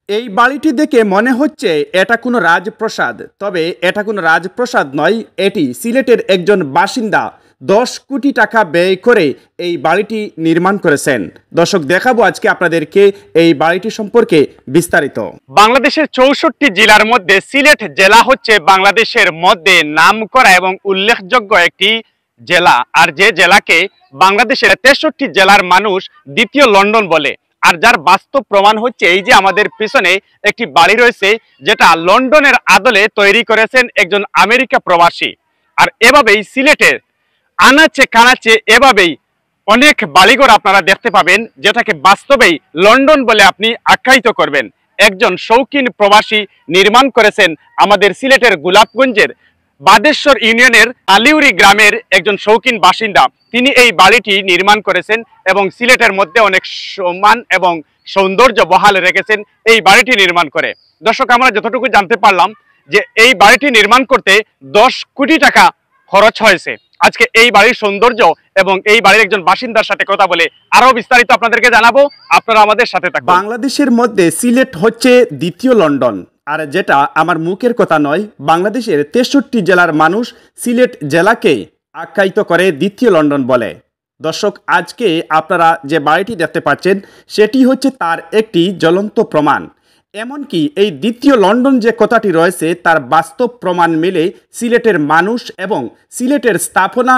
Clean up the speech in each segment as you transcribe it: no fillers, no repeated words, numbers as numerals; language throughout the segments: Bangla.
এই বাড়িটি দেখে মনে হচ্ছে এটা কোনো রাজপ্রাসাদ, তবে এটা কোনো রাজপ্রাসাদ নয়, এটি সিলেটের একজন বাসিন্দা 10 কোটি টাকা ব্যয় করে এই বাড়িটি নির্মাণ করেছেন। দর্শক, দেখাবো আজকে আপনাদেরকে এই বাড়িটি সম্পর্কে বিস্তারিত। বাংলাদেশের 64 জেলার মধ্যে সিলেট জেলা হচ্ছে বাংলাদেশের মধ্যে নামকরা এবং উল্লেখযোগ্য একটি জেলা, আর যে জেলাকে বাংলাদেশের 63 জেলার মানুষ দ্বিতীয় লন্ডন বলে। আর যার বাস্তব প্রমাণ হচ্ছে এই যে আমাদের পিছনে একটি বাড়ি রয়েছে, যেটা লন্ডনের আদলে তৈরি করেছেন একজন আমেরিকা প্রবাসী। আর এভাবেই সিলেটের আনাচে কানাচে এভাবেই অনেক বাড়িঘর আপনারা দেখতে পাবেন, যেটাকে বাস্তবেই লন্ডন বলে আপনি আখ্যায়িত করবেন। একজন শৌখিন প্রবাসী নির্মাণ করেছেন আমাদের সিলেটের গোলাপগঞ্জের বাদেশ্বর ইউনিয়নের আলিউরি গ্রামের একজন শৌখিন বাসিন্দা। তিনি এই বাড়িটি নির্মাণ করেছেন এবং সিলেটের মধ্যে অনেক সম্মান এবং সৌন্দর্য বহাল রেখেছেন এই বাড়িটি নির্মাণ করে। দর্শক, আমরা যতটুকু জানতে পারলাম যে এই বাড়িটি নির্মাণ করতে 10 কোটি টাকা খরচ হয়েছে। আজকে এই বাড়ির সৌন্দর্য এবং এই বাড়ির একজন বাসিন্দার সাথে কথা বলে আরো বিস্তারিত আপনাদেরকে জানাবো, আপনারা আমাদের সাথে থাকুন। বাংলাদেশের মধ্যে সিলেট হচ্ছে দ্বিতীয় লন্ডন, আর যেটা আমার মুখের কথা নয়, বাংলাদেশের 63 জেলার মানুষ সিলেট জেলাকে আখ্যায়িত করে দ্বিতীয় লন্ডন বলে। দর্শক, আজকে আপনারা যে বাড়িটি দেখতে পাচ্ছেন সেটি হচ্ছে তার একটি জ্বলন্ত প্রমাণ। এমনকি এই দ্বিতীয় লন্ডন যে কথাটি রয়েছে তার বাস্তব প্রমাণ মেলে সিলেটের মানুষ এবং সিলেটের স্থাপনা,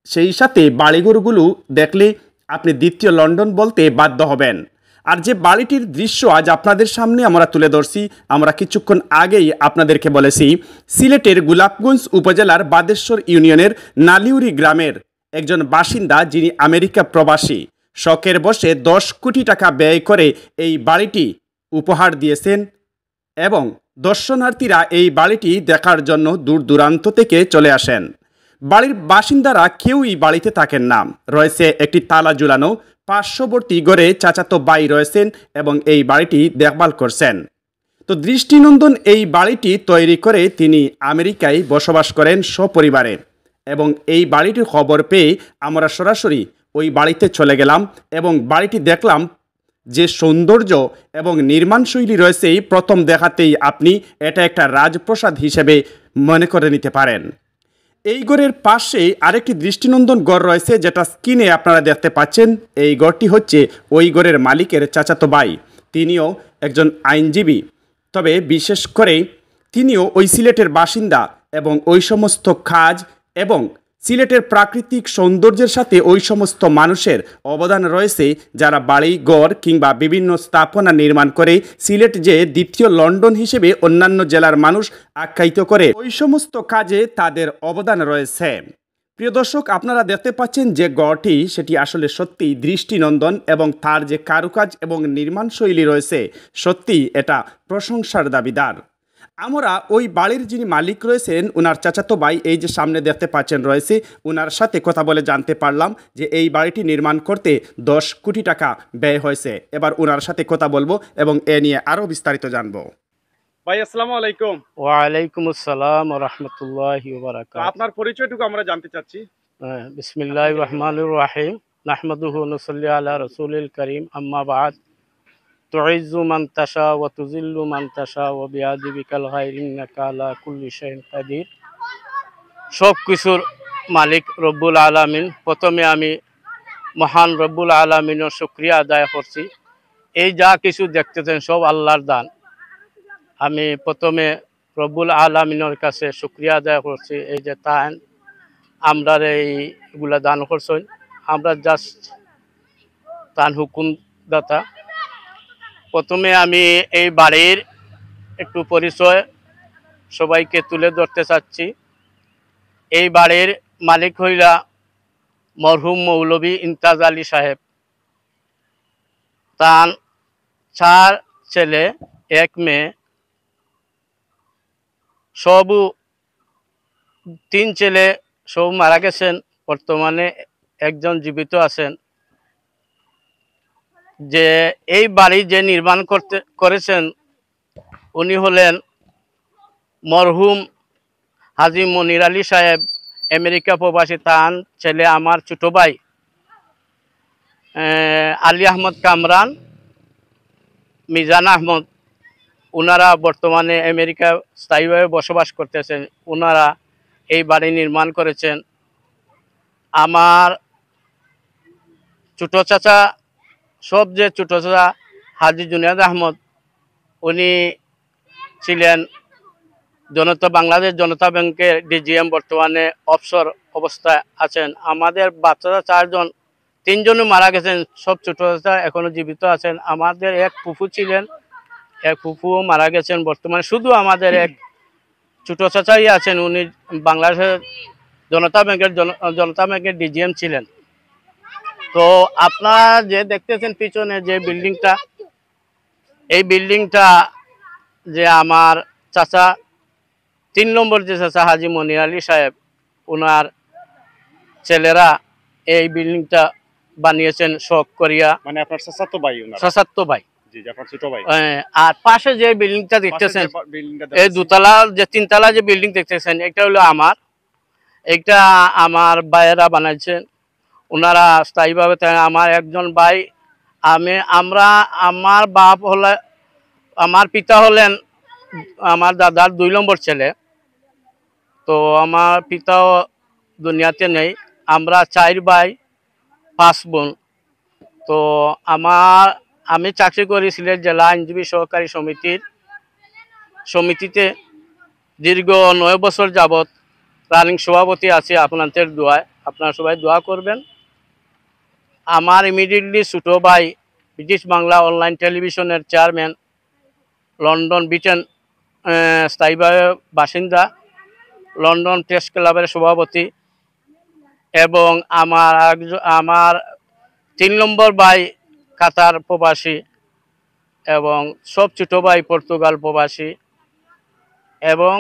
সেই সাথে বাড়িঘরগুলো দেখলে আপনি দ্বিতীয় লন্ডন বলতে বাধ্য হবেন। আর যে বাড়িটির দৃশ্য আজ আপনাদের সামনে আমরা তুলে ধরছি, আমরা কিছুক্ষণ আগেই আপনাদেরকে বলেছি সিলেটের গোলাপগঞ্জ উপজেলার বাদেশ্বর ইউনিয়নের নালিউরি গ্রামের একজন বাসিন্দা, যিনি আমেরিকা প্রবাসী, শখের বসে 10 কোটি টাকা ব্যয় করে এই বাড়িটি উপহার দিয়েছেন এবং দর্শনার্থীরা এই বাড়িটি দেখার জন্য দূর দূরান্ত থেকে চলে আসেন। বাড়ির বাসিন্দারা কেউই বাড়িতে থাকেন না, রয়েছে একটি তালা ঝুলানো পার্শ্ববর্তী ঘরে চাচাতো ভাই রয়েছেন এবং এই বাড়িটি দেখভাল করছেন। তো দৃষ্টিনন্দন এই বাড়িটি তৈরি করে তিনি আমেরিকায় বসবাস করেন সপরিবারে, এবং এই বাড়িটির খবর পেয়ে আমরা সরাসরি ওই বাড়িতে চলে গেলাম এবং বাড়িটি দেখলাম। যে সৌন্দর্য এবং নির্মাণশৈলী রয়েছে, প্রথম দেখাতেই আপনি এটা একটা রাজপ্রাসাদ হিসেবে মনে করে নিতে পারেন। এই ঘরের পাশে আরেকটি দৃষ্টিনন্দন ঘর রয়েছে, যেটা স্ক্রিনে আপনারা দেখতে পাচ্ছেন। এই ঘরটি হচ্ছে ওই ঘরের মালিকের চাচাতো ভাই, তিনিও একজন আইনজীবী, তবে বিশেষ করে তিনিও ওই সিলেটের বাসিন্দা এবং ওই সমস্ত কাজ এবং সিলেটের প্রাকৃতিক সৌন্দর্যের সাথে ওই সমস্ত মানুষের অবদান রয়েছে যারা বাড়ি ঘর কিংবা বিভিন্ন স্থাপনা নির্মাণ করে সিলেট যে দ্বিতীয় লন্ডন হিসেবে অন্যান্য জেলার মানুষ আখ্যায়িত করে, ওই সমস্ত কাজে তাদের অবদান রয়েছে। প্রিয় দর্শক, আপনারা দেখতে পাচ্ছেন যে গড়টি, সেটি আসলে সত্যি দৃষ্টিনন্দন এবং তার যে কারুকাজ এবং নির্মাণশৈলী রয়েছে, সত্যি এটা প্রশংসার দাবিদার। আমরা ওই বাড়ির যিনি মালিক রয়েছেন, ওনার চাচাতো ভাই এই যে সামনে দেখতে পাচ্ছেন রয়েছে, ওনার সাথে কথা বলে জানতে পারলাম যে এই বাড়িটি নির্মাণ করতে 10 কোটি টাকা ব্যয় হয়েছে। এবার ওনার সাথে কথা বলবো এবং এ নিয়ে আরও বিস্তারিত জানবো। ভাই, আসসালামু আলাইকুম। ওয়ালাইকুম আসসালাম ওয়া রাহমাতুল্লাহি ওয়া বারাকাতুহু। আপনার পরিচয়টুকু আমরা জানতে চাচ্ছি। বিসমিল্লাহির রহমানির রহিম, নাহমাদুহু ওয়া নুসাল্লি আলা রাসূলিল কারীম, আম্মা বা'দ। তুইজ্জু মান তাশা ওয়া তুযিল্লু মান তাশা ওয়া বিয়াদিকাল খায়র, ইন্নাকা আলা কুল্লি শাইইন কাদির। সব কিছুর মালিক রব্বুল আলামিন, প্রথমে আমি মহান রব্বুল আলামিনের শুকরিয়া আদায় করছি। এই যা কিছু দেখতেছেন সব আল্লাহর দান। আমি প্রথমে রব্বুল আলামিনের কাছে শুকরিয়া আদায় করছি, এই যে তান আমরা এইগুলা দান করছেন, আমরা জাস্ট তান হুকুম দাতা। প্রথমে আমি এই বাড়ির একটু পরিচয় সবাইকে তুলে ধরতে চাচ্ছি। এই বাড়ির মালিক হইলা মরহুম মৌলভী ইমতাজ আলী সাহেব। তার 4 ছেলে 1 মেয়ে, সব 3 ছেলে সব মারা গেছেন, বর্তমানে একজন জীবিত আছেন। যে এই বাড়ি যে নির্মাণ করেছেন উনি হলেন মরহুম হাজী মনির আলী সাহেব, আমেরিকা প্রবাসী। তার ছেলে আমার ছোট ভাই আলী আহমদ কামরান, মিজান আহমদ ওনারা বর্তমানে আমেরিকা স্থায়ীভাবে বসবাস করতেছেন, ওনারা এই বাড়ি নির্মাণ করেছেন। আমার ছোট চাচা, সবচেয়ে ছোট চাচা হাজী জুনায়েদ আহমদ, উনি ছিলেন বাংলাদেশ জনতা ব্যাংকের ডিজিএম, বর্তমানে অবসর অবস্থায় আছেন। আমাদের বাচ্চারা চারজন, তিনজনও মারা গেছেন, সব ছোট চাচা এখনো জীবিত আছেন। আমাদের এক ফুফু ছিলেন, এক ফুফুও মারা গেছেন। বর্তমানে শুধু আমাদের এক ছোট চাচাই আছেন, উনি বাংলাদেশের জনতা ব্যাংকের ডিজিএম ছিলেন। তো আপনারা যে দেখতেছেন পিছনে যে বিল্ডিংটা, এই বিল্ডিংটা যে আমার চাচা 3 নম্বর যে চাচা হাজী মনির আলী সাহেব, ওনার ছেলেরা এই বিল্ডিংটা বানিয়েছেন শখ করিয়া। মানে আপনার চাচাতো ভাই? চাচাতো ভাই। জি, আপনার ছোট ভাই। আর পাশে যে বিল্ডিংটা দেখতেছেন, এই দুতলা যে তিনতলা যে বিল্ডিং দেখতেছেন, এটা হলো আমার, এটা আমার ভাইয়েরা বানাইছেন, ওনারা স্থায়ীভাবে। আমার একজন ভাই, আমার বাপ হলে, আমার পিতা হলেন আমার দাদার 2 নম্বর ছেলে। তো আমার পিতাও দুনিয়াতে নেই। আমরা 4 ভাই 5 বোন। তো আমি চাকরি করি সিলেট জেলা আইনজীবী সহকারী সমিতিতে দীর্ঘ 9 বছর যাবৎ রানিং সভাপতি আছি। আপনাদের দোয়ায়, আপনারা সবাই দোয়া করবেন। আমার ইমিডিয়েটলি ছোট ভাই ব্রিটিশ বাংলা অনলাইন টেলিভিশনের চেয়ারম্যান, লন্ডন ব্রিটেন স্থায়ীভাবে বাসিন্দা, লন্ডন প্রেস ক্লাবের সভাপতি। এবং আমার 3 নম্বর ভাই কাতার প্রবাসী, এবং সব ছোট ভাই পর্তুগাল প্রবাসী, এবং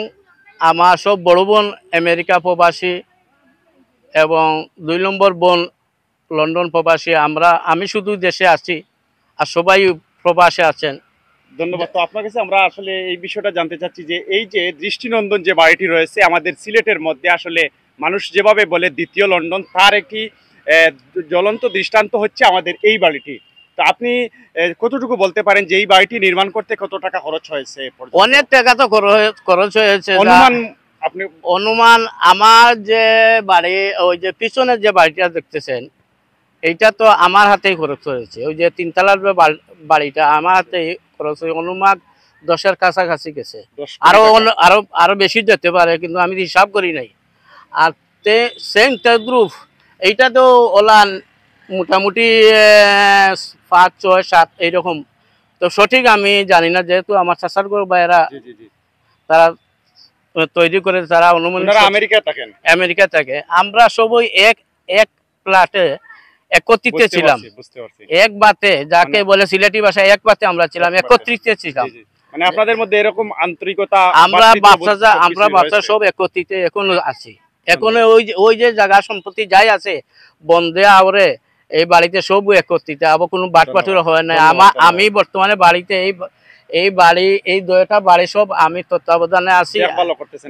আমার সব বড় বোন আমেরিকা প্রবাসী, এবং 2 নম্বর বোন লন্ডন প্রবাসী। আমি শুধু দেশে আছি, আর সবাই প্রবাসে আছেন। ধন্যবাদ। তো আপনার কাছে আমরা আসলে এই বিষয়টা জানতে চাচ্ছি যে এই যে দৃষ্টিনন্দন যে বাড়িটি রয়েছে আমাদের সিলেটের মধ্যে, আসলে মানুষ যেভাবে বলে দ্বিতীয় লন্ডন, তার একটি জ্বলন্ত দৃষ্টান্ত হচ্ছে আমাদের এই বাড়িটি। তো আপনি কতটুকু বলতে পারেন যে এই বাড়িটি নির্মাণ করতে কত টাকা খরচ হয়েছে? অনেক টাকা তো খরচ হয়েছে। অনুমান আমার যে বাড়ি, ওই যে পিছনের যে বাড়িটা দেখতেছেন, এইটা তো আমার হাতেই খরচ হয়েছে। ওই যে 3 তলার বাড়িটা আমার হাতেই খরচ হয়েছে। অনুমান 10-এর কাছাকাছি গেছে, আরো বেশি যেতে পারে, কিন্তু আমি হিসাব করি নাই। আর সেন্ট গ্রুপ এইটা তো ওলান মোটামুটি 5, 6, 7 এইরকম। তো সঠিক আমি জানি না, যেহেতু আমার চাচার গরু ভাইয়েরা তারা তৈরি করে, তারা অনুমান আমেরিকা থাকে। আমরা সবাই এক প্লাটে একত্রিত ছিলাম, এক বাতে, যাকে বলে সিলেটি ভাষায় এক বাতে আমরা ছিলাম, একত্রিত ছিলাম। মানে আপনাদের মধ্যে এরকম আন্তরিকতা, আমরা বাচ্চা সব একত্রিত এখনো আছি। এখনো ওই যে জায়গা সম্পত্তি যাই আছে বন্ধে আওরে, এই বাড়িতে সব একত্রিত, আবার কোনো বাটপাটুর হয় না। আমি বর্তমানে বাড়িতে এই বাড়ি, এই 2টা বাড়ি সব আমি তত্ত্বাবধানে আছি।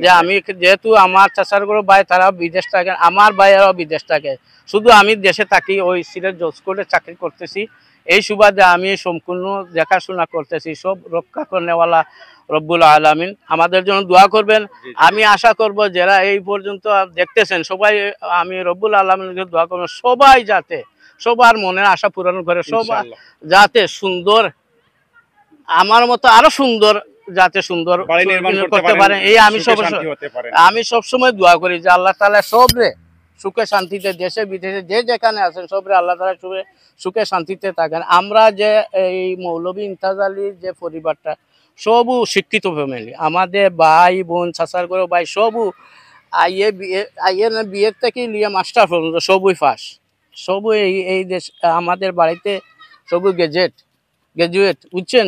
যে আমি, যেহেতু আমার চাচার গরু ভাই তারা বিদেশ থাকে, আমার ভাইয়েরাও বিদেশ থাকে, শুধু আমি দেশে থাকি, ওই সিলেট জজ কোর্টে চাকরি করতেছি। এই সুবাদে আমি সম্পূর্ণ দেখাশোনা করতেছি। সব রক্ষা করনেওয়ালা রব্বুল আলামিন আমাদের জন্য দোয়া করবেন। আমি আশা করব যারা এই পর্যন্ত দেখতেছেন সবাই, আমি রব্বুল আলামিনকে দোয়া করব সবাই যাতে সবার মনের আশা পূরণ করে, সবাই যাতে সুন্দর, আমার মতো আরো সুন্দর, যাতে সুন্দর করতে পারে, এই আমি সবসময় দোয়া করি যে আল্লাহ তাআলা সবরে সুখে শান্তিতে, দেশে বিদেশে যে যেখানে আছেন সবরে আল্লাহ তাআলা সুখে শান্তিতে থাকেন। আমরা যে এই মৌলভী ইমতাজ আলীর যে পরিবারটা, সবও শিক্ষিত ফ্যামিলি, আমাদের ভাই বোন চাচার করে ভাই সবও বিয়ের থেকে নিয়ে মাস্টার পর্যন্ত সবই ফাঁস, সবই এই দেশ, আমাদের বাড়িতে সবই গ্রাজুয়েট বুঝছেন।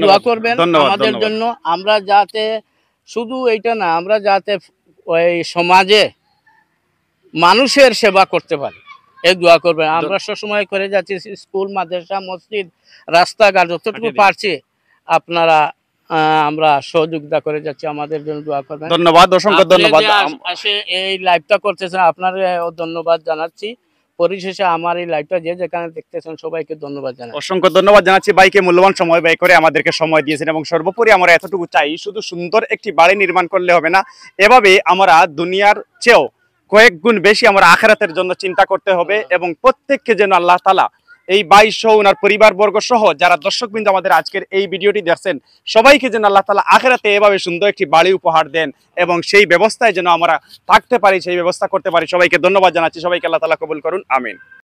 দোয়া করবেন আমাদের জন্য, আমরা যাতে শুধু এইটা না, আমরা যাতে ওই সমাজে মানুষের সেবা করতে পারি, এই দোয়া করবেন। আমরা সবসময় করে যাচ্ছি, স্কুল, মাদ্রাসা, মসজিদ, রাস্তাঘাট যতটুকু পারছি আপনারা আমরা সহযোগিতা করে যাচ্ছি, আমাদের জন্য দোয়া করবেন। ধন্যবাদ, অসংখ্য ধন্যবাদ। এই লাইভটা করতেছেন, আপনার ধন্যবাদ জানাচ্ছি। পরিশেষে আমার এই লাইভটা যে যেখানে দেখতেছেন সবাইকে ধন্যবাদ জানাই। অসংখ্য ধন্যবাদ জানাচ্ছি ভাইকে, মূল্যবান সময় ব্যয় করে আমাদেরকে সময় দিয়েছেন। এবং সর্বোপরি আমরা এতটুকু চাই, শুধু সুন্দর একটি বাড়ি নির্মাণ করলে হবে না, এভাবে আমরা দুনিয়ার চেয়েও কয়েক গুণ বেশি আমরা আখিরাতের জন্য চিন্তা করতে হবে। এবং প্রত্যেককে যেন আল্লাহ তাআলা এই ভাই সহ ওনার পরিবারবর্গ সহ যারা দর্শকবৃন্দ আমাদের আজকের এই ভিডিওটি দেখছেন, সবাইকে যেন আল্লাহ তাআলা আখিরাতে এভাবে সুন্দর একটি বাড়ি উপহার দেন এবং সেই ব্যবস্থায় যেন আমরা থাকতে পারি, সেই ব্যবস্থা করতে পারি। সবাইকে ধন্যবাদ জানাচ্ছি। সবাইকে আল্লাহ তাআলা কবুল করুন, আমিন।